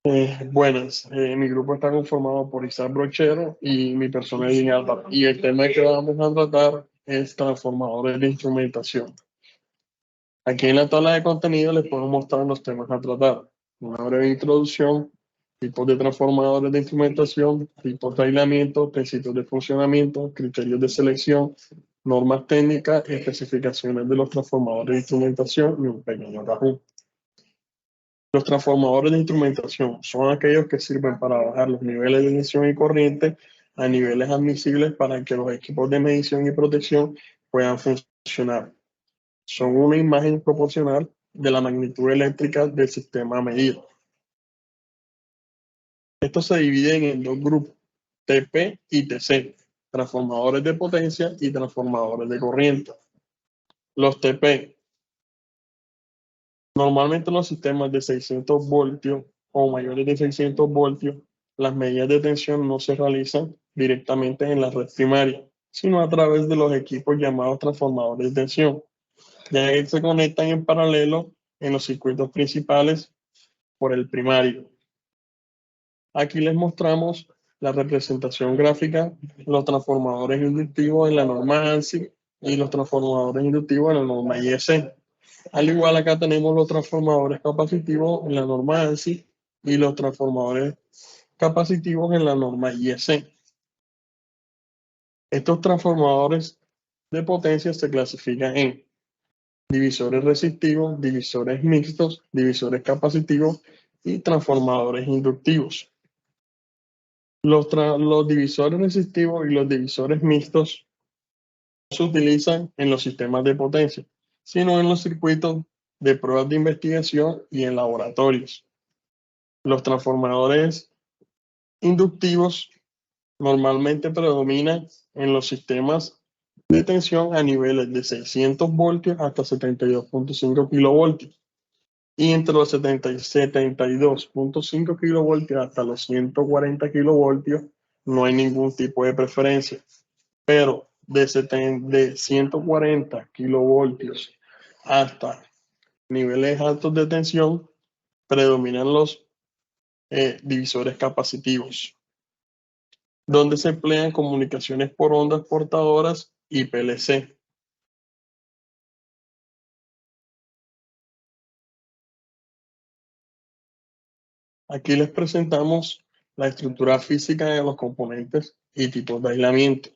Buenas, mi grupo está conformado por Isaac Brochero y mi persona es Álvaro. Y el tema que vamos a tratar es transformadores de instrumentación. Aquí en la tabla de contenido les puedo mostrar los temas a tratar. Una breve introducción, tipos de transformadores de instrumentación, tipos de aislamiento, principios de funcionamiento, criterios de selección, normas técnicas, especificaciones de los transformadores de instrumentación y un pequeño resumen. Los transformadores de instrumentación son aquellos que sirven para bajar los niveles de tensión y corriente a niveles admisibles para que los equipos de medición y protección puedan funcionar. Son una imagen proporcional de la magnitud eléctrica del sistema a medir. Estos se dividen en dos grupos, TP y TC, transformadores de potencia y transformadores de corriente. Los TP. Normalmente en los sistemas de 600 voltios o mayores de 600 voltios, las medidas de tensión no se realizan directamente en la red primaria, sino a través de los equipos llamados transformadores de tensión, ya que se conectan en paralelo en los circuitos principales por el primario. Aquí les mostramos la representación gráfica, los transformadores inductivos en la norma ANSI y los transformadores inductivos en la norma IEC. Al igual acá tenemos los transformadores capacitivos en la norma ANSI y los transformadores capacitivos en la norma IEC. Estos transformadores de potencia se clasifican en divisores resistivos, divisores mixtos, divisores capacitivos y transformadores inductivos. Los divisores resistivos y los divisores mixtos no se utilizan en los sistemas de potencia, sino en los circuitos de pruebas de investigación y en laboratorios. Los transformadores inductivos normalmente predominan en los sistemas de tensión a niveles de 600 voltios hasta 72.5 kilovoltios. Y entre los 72.5 kilovoltios hasta los 140 kilovoltios no hay ningún tipo de preferencia. Pero de 140 kilovoltios hasta niveles altos de tensión predominan los divisores capacitivos, donde se emplean comunicaciones por ondas portadoras y PLC. Aquí les presentamos la estructura física de los componentes y tipos de aislamiento.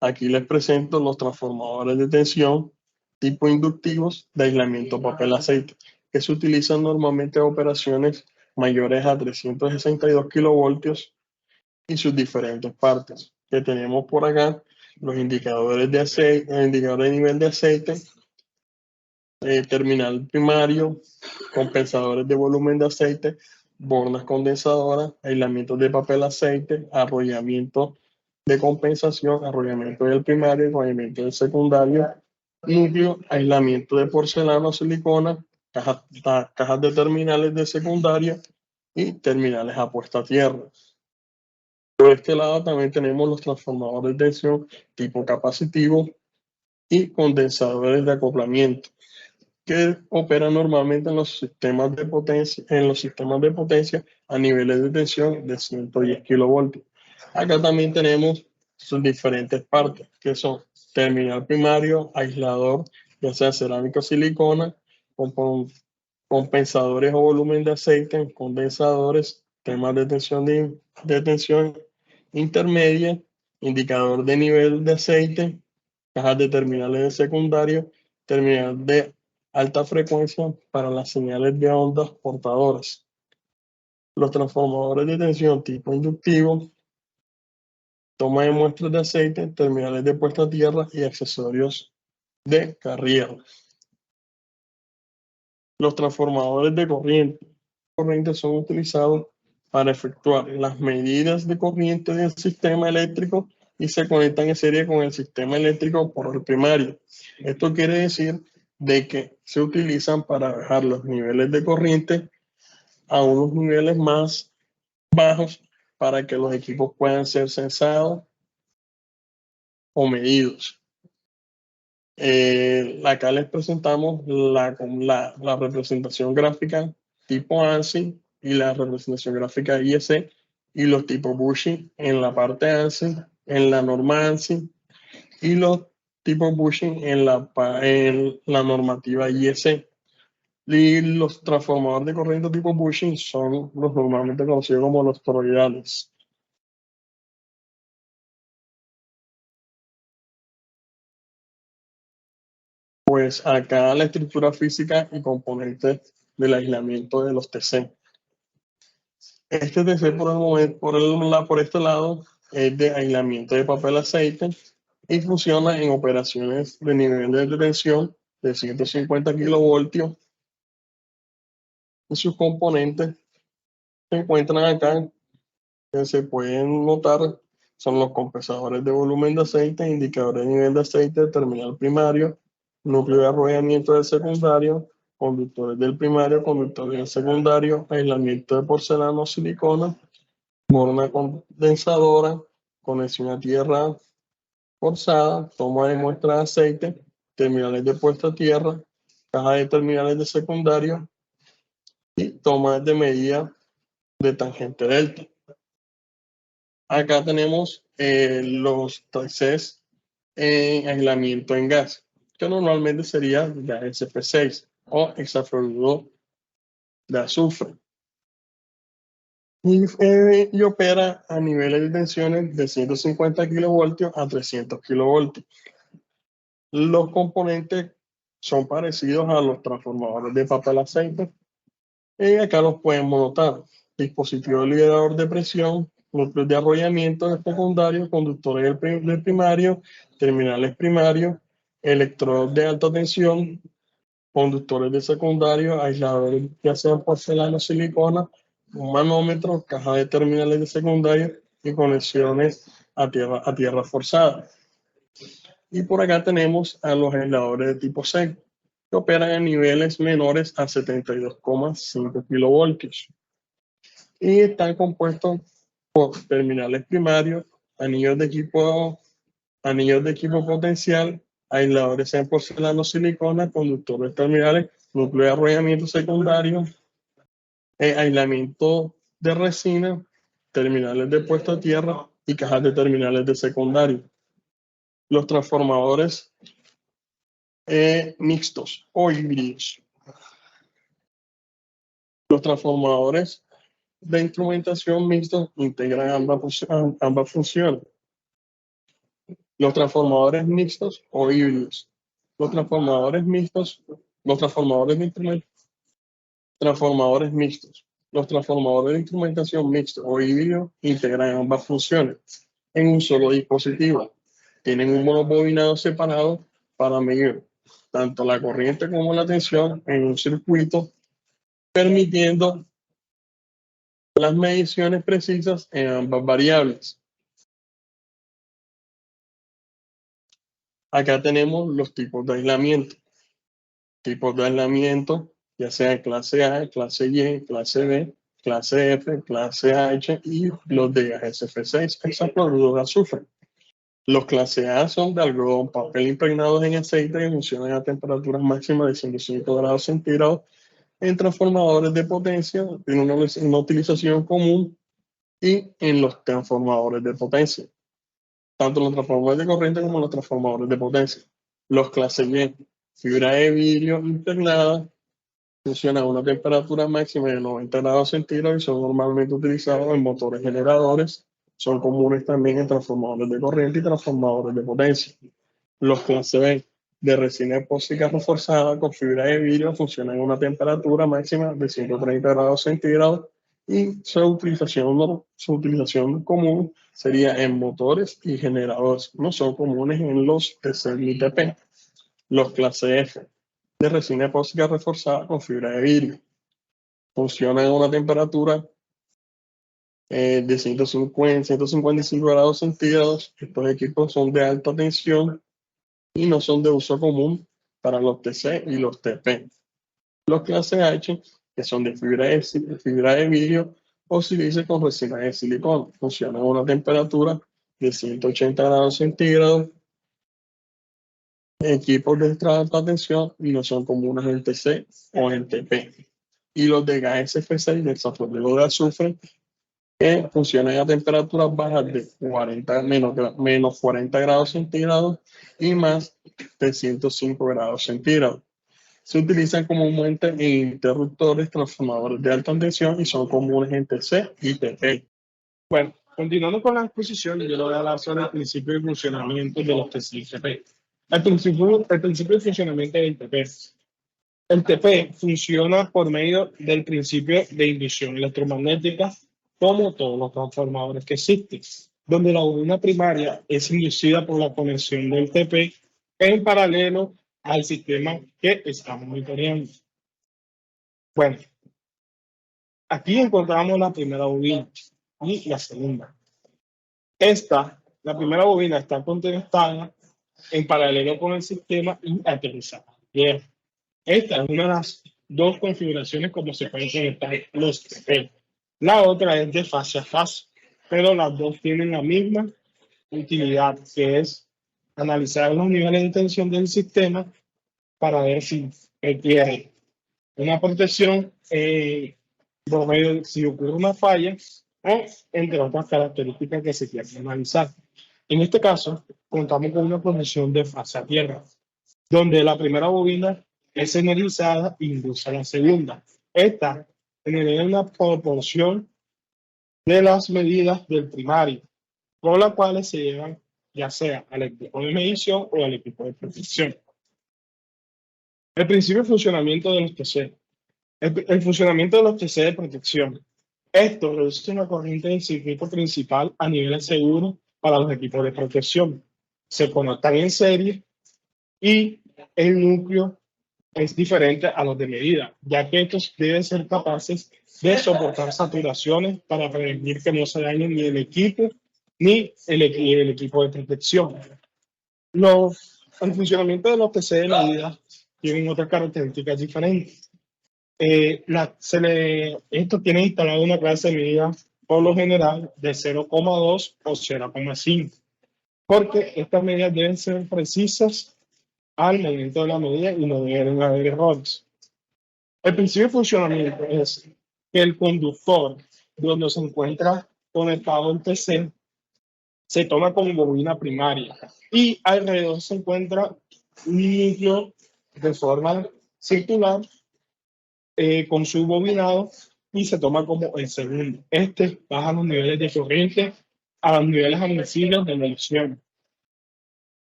Aquí les presento los transformadores de tensión tipo inductivos de aislamiento papel-aceite, que se utilizan normalmente en operaciones mayores a 362 kilovoltios y sus diferentes partes. Que tenemos por acá los indicadores de aceite, el indicador de nivel de aceite, terminal primario, compensadores de volumen de aceite, bornas condensadoras, aislamientos de papel aceite, arrollamiento de compensación, arrollamiento del primario, arrollamiento del secundario, núcleo, aislamiento de porcelana o silicona, cajas de terminales de secundaria y terminales a puesta a tierra. Por este lado también tenemos los transformadores de tensión tipo capacitivo y condensadores de acoplamiento, que operan normalmente en los sistemas de potencia, a niveles de tensión de 110 kilovoltios. Acá también tenemos sus diferentes partes, que son terminal primario, aislador, ya sea cerámica o silicona, compensadores o volumen de aceite, condensadores, temas de tensión intermedia, indicador de nivel de aceite, cajas de terminales de secundario, terminal de alta frecuencia para las señales de ondas portadoras. Los transformadores de tensión tipo inductivo, toma de muestras de aceite, terminales de puesta a tierra y accesorios de carriera. Los transformadores de corriente son utilizados para efectuar las medidas de corriente del sistema eléctrico y se conectan en serie con el sistema eléctrico por el primario. Esto quiere decir de que se utilizan para bajar los niveles de corriente a unos niveles más bajos para que los equipos puedan ser censados o medidos. Acá les presentamos la representación gráfica tipo ANSI y la representación gráfica IEC y los tipos bushing en la parte ANSI, en la norma ANSI y los tipos bushing en la normativa IEC. Y los transformadores de corriente tipo bushing son los normalmente conocidos como los toroidales. Pues acá la estructura física y componentes del aislamiento de los TC. Este TC por este lado es de aislamiento de papel aceite y funciona en operaciones de nivel de tensión de 150 kilovoltios. Y sus componentes se encuentran acá, que se pueden notar, son los compensadores de volumen de aceite, indicadores de nivel de aceite, terminal primario, núcleo de arrollamiento del secundario, conductores del primario, conductores del secundario, aislamiento de porcelana o silicona, borna condensadora, conexión a tierra forzada, toma de muestra de aceite, terminales de puesta a tierra, caja de terminales de secundario y toma de medida de tangente delta. Acá tenemos los TCs en aislamiento en gas, que normalmente sería gas SF6 o hexafluoruro de azufre. Y opera a niveles de tensiones de 150 kilovoltios a 300 kilovoltios. Los componentes son parecidos a los transformadores de papel aceite. Y acá los podemos notar. Dispositivo liberador de presión, núcleos de arrollamiento de secundario, conductores del primario, terminales primarios, electrodos de alta tensión, conductores de secundario, aisladores ya sean porcelana o silicona, un manómetro, caja de terminales de secundario y conexiones a tierra forzada. Y por acá tenemos a los aisladores de tipo C, que operan a niveles menores a 72,5 kilovoltios. Y están compuestos por terminales primarios, anillos de equipo potencial, aisladores en porcelana o silicona, conductores terminales, núcleo de arrollamiento secundario, aislamiento de resina, terminales de puesta a tierra y cajas de terminales de secundario. Los transformadores mixtos o híbridos. Los transformadores de instrumentación mixtos integran ambas funciones. Los transformadores mixtos o híbridos. Los transformadores mixtos, los transformadores de instrumentación mixtos o híbridos integran ambas funciones en un solo dispositivo. Tienen un monobobinado separado para medir tanto la corriente como la tensión en un circuito, permitiendo las mediciones precisas en ambas variables. Acá tenemos los tipos de aislamiento. Tipos de aislamiento, ya sea clase A, clase Y, clase B, clase F, clase H y los de gas SF6, hexafluoruro de azufre. Los clase A son de algodón, papel impregnados en aceite que funcionan a temperaturas máximas de 105 grados centígrados en transformadores de potencia, en una utilización común y en los transformadores de potencia. Tanto los transformadores de corriente como los transformadores de potencia. Los clase Y, fibra de vidrio impregnada, funcionan a una temperatura máxima de 90 grados centígrados y son normalmente utilizados en motores generadores. Son comunes también en transformadores de corriente y transformadores de potencia. Los clase B, de resina epóxica reforzada con fibra de vidrio, funcionan a una temperatura máxima de 130 grados centígrados y su utilización común sería en motores y generadores. No son comunes en los TC ni TP. Los clase F, de resina epóxica reforzada con fibra de vidrio, funcionan a una temperatura de 155 grados centígrados. Estos equipos son de alta tensión y no son de uso común para los TC y los TP. Los clase H, que son de fibra de vidrio o sílice con resina de silicona, funcionan a una temperatura de 180 grados centígrados. Equipos de alta tensión y no son comunes en TC o en TP. y los de gas SFC y del sulfuro de azufre, que funcionan a temperaturas bajas de 40, menos 40 grados centígrados y más de 105 grados centígrados. Se utilizan comúnmente en interruptores, transformadores de alta tensión y son comunes en TC y TP. Bueno, continuando con la exposición, yo le voy a hablar sobre el principio de funcionamiento de los TC y TP. El principio de funcionamiento del TP. El TP funciona por medio del principio de inducción electromagnética, como todos los transformadores que existen, donde la bobina primaria es inducida por la conexión del TP en paralelo al sistema que estamos monitoreando. Bueno, aquí encontramos la primera bobina y la segunda. La primera bobina está conectada en paralelo con el sistema y aterrizada. Bien. Esta es una de las dos configuraciones como se pueden conectar los TP. La otra es de fase a fase, pero las dos tienen la misma utilidad, que es analizar los niveles de tensión del sistema para ver si requiere una protección por medio si ocurre una falla o entre otras características que se quieren analizar. En este caso, contamos con una conexión de fase a tierra, donde la primera bobina es energizada e induce a la segunda. Esta genera una proporción de las medidas del primario, con las cuales se llevan ya sea al equipo de medición o al equipo de protección. El principio de funcionamiento de los TC. El funcionamiento de los TC de protección. Esto reduce una corriente del circuito principal a niveles seguros para los equipos de protección. Se conectan en serie y el núcleo es diferente a los de medida, ya que estos deben ser capaces de soportar saturaciones para prevenir que no se dañe ni el equipo ni el equipo de protección. El funcionamiento de los TC de medida tienen otras características diferentes. Estos tienen instalado una clase de medida por lo general de 0,2 o 0,5, porque estas medidas deben ser precisas al momento de la medida y no deben haber errores. El principio de funcionamiento es que el conductor donde se encuentra conectado el TC se toma como bobina primaria y alrededor se encuentra un núcleo de forma circular con su bobinado y se toma como el segundo. Baja los niveles de corriente a los niveles admisibles de medición.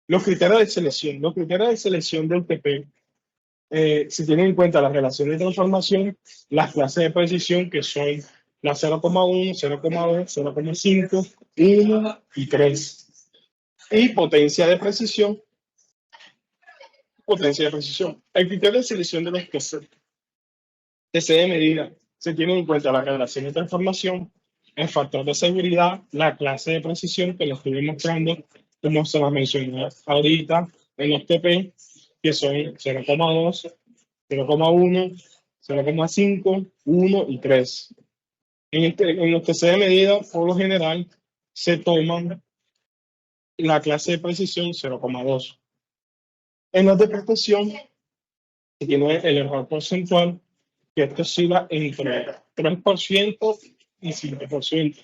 Los criterios de selección. Los criterios de selección del TP se tienen en cuenta las relaciones de transformación, las clases de precisión que son la 0,1, 0,2, 0,5, 1 y 3. Y potencia de precisión. El criterio de selección de los TC de medida se tienen en cuenta las relaciones de transformación, el factor de seguridad, la clase de precisión que lo estoy mostrando, como se las mencioné ahorita en los TP, que son 0,2, 0,1, 0,5, 1 y 3. En los TC de medida, por lo general, se toman la clase de precisión 0,2. En los de protección, se tiene el error porcentual, que esto oscila entre 3% y 5%.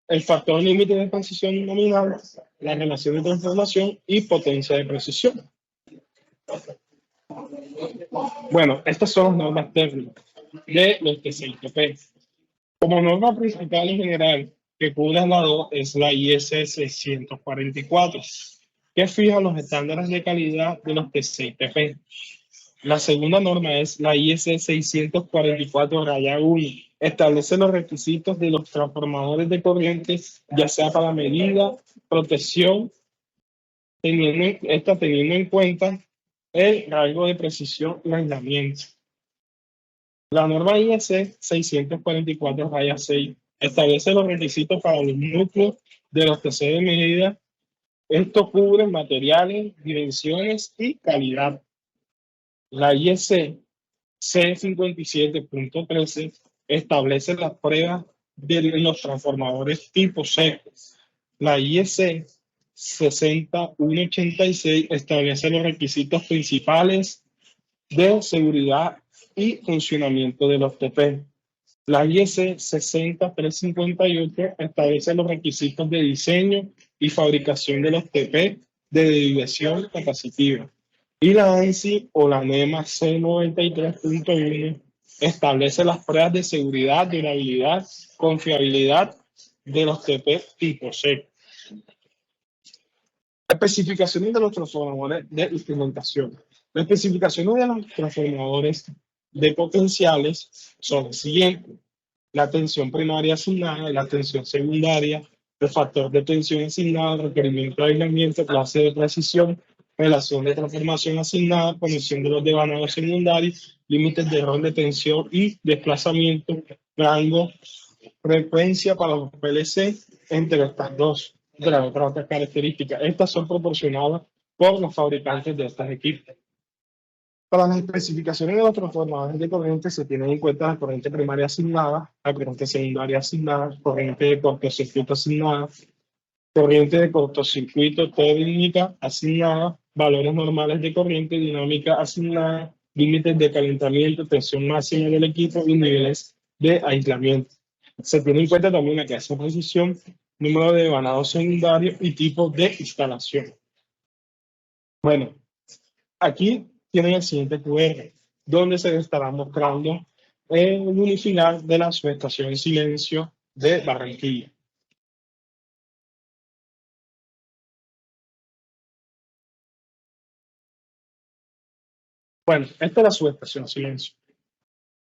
El factor límite de precisión nominal, la relación de transformación y potencia de precisión. Bueno, estas son las normas técnicas de los TC/TP. Como norma principal en general que cubre la 2 es la IS 644, que fija los estándares de calidad de los TC/TP. La segunda norma es la IS 644-1. Establece los requisitos de los transformadores de corriente, ya sea para medida, protección, teniendo en cuenta el rango de precisión y aislamiento. La norma IS 644-6 establece los requisitos para los núcleos de los TC de medida. Esto cubre materiales, dimensiones y calidad. La IS C57.13 establece las pruebas de los transformadores tipo C. La IS 6186 establece los requisitos principales de seguridad y funcionamiento de los TP. La IEC 60358 establece los requisitos de diseño y fabricación de los TP de desviación capacitiva. Y la ANSI o la NEMA C93.1 establece las pruebas de seguridad, durabilidad, confiabilidad de los TP tipo C. Especificaciones de los transformadores de instrumentación. Las especificaciones de los transformadores de potenciales son las siguientes: la tensión primaria asignada, la tensión secundaria, el factor de tensión asignado, requerimiento de aislamiento, clase de precisión, relación de transformación asignada, conexión de los devanados secundarios, límites de rol de tensión y desplazamiento, rango, frecuencia para los PLC, entre estas dos. Otras características. Estas son proporcionadas por los fabricantes de estos equipos. Para las especificaciones de los transformadores de corriente se tienen en cuenta la corriente primaria asignada, la corriente secundaria asignada, corriente de cortocircuito asignada, corriente de cortocircuito técnica asignada, valores normales de corriente dinámica asignada, límites de calentamiento, tensión máxima del equipo y niveles de aislamiento. Se tiene en cuenta también la clase de posición, número de devanados secundarios y tipo de instalación. Bueno, aquí tienen el siguiente QR, donde se estará mostrando el unifilar de la subestación Silencio de Barranquilla. Bueno, esta es la subestación Silencio.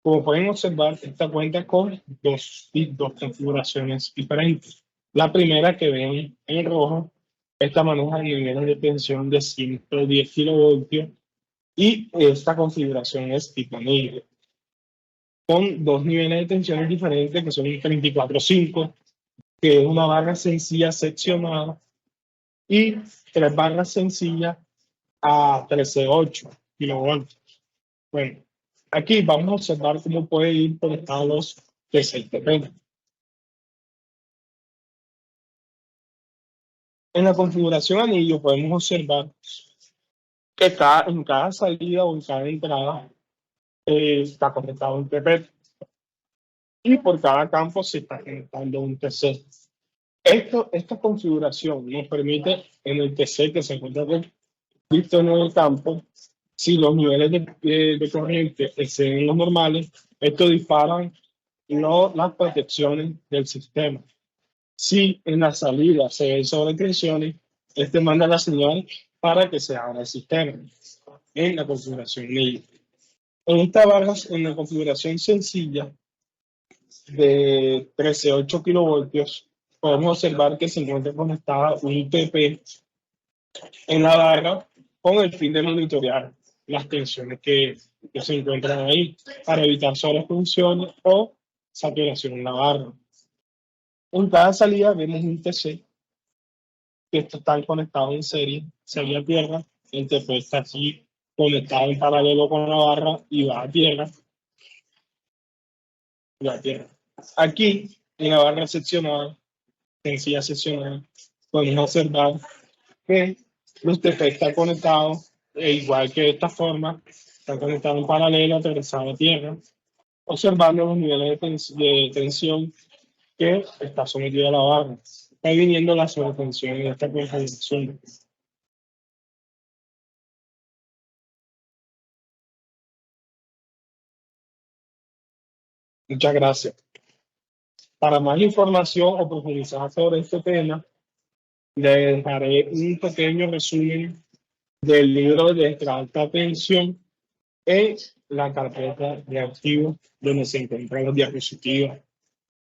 Como pueden observar, esta cuenta con dos configuraciones diferentes. La primera que ven en rojo, esta maneja niveles de tensión de 110 kilovoltios y esta configuración es tipo negro, con dos niveles de tensiones diferentes que son un 34.5, que es una barra sencilla seccionada, y tres barras sencillas a 13.8 kilovoltios. Bueno, aquí vamos a observar cómo puede ir conectados los T6TP. En la configuración anillo podemos observar que en cada salida o en cada entrada está conectado un TP y por cada campo se está conectando un TC. Esta configuración nos permite en el TC que se encuentra visto en el campo, si los niveles de corriente exceden los normales, esto disparan las protecciones del sistema. Si en la salida se ven sobretensiones, este manda la señal para que se abra el sistema en la configuración NIL. En esta barra, en la configuración sencilla de 13.8 kilovoltios, podemos observar que se encuentra conectada un TP en la barra con el fin de monitorear las tensiones que se encuentran ahí para evitar sobrefunciones o saturación en la barra. En cada salida vemos un TC, que estos están conectados en serie a tierra. El TP está aquí conectado en paralelo con la barra y va a tierra. Aquí, en la barra seccionada, sencilla seccionada, podemos observar que los TP están conectados, igual que de esta forma, están conectados en paralelo, aterrizados a tierra, observando los niveles de tensión que está sometida a la barra. Está viniendo la sobretensión en esta configuración. Muchas gracias. Para más información o profundizar sobre este tema, le dejaré un pequeño resumen del libro de alta tensión en la carpeta de archivos donde se encuentran las diapositivas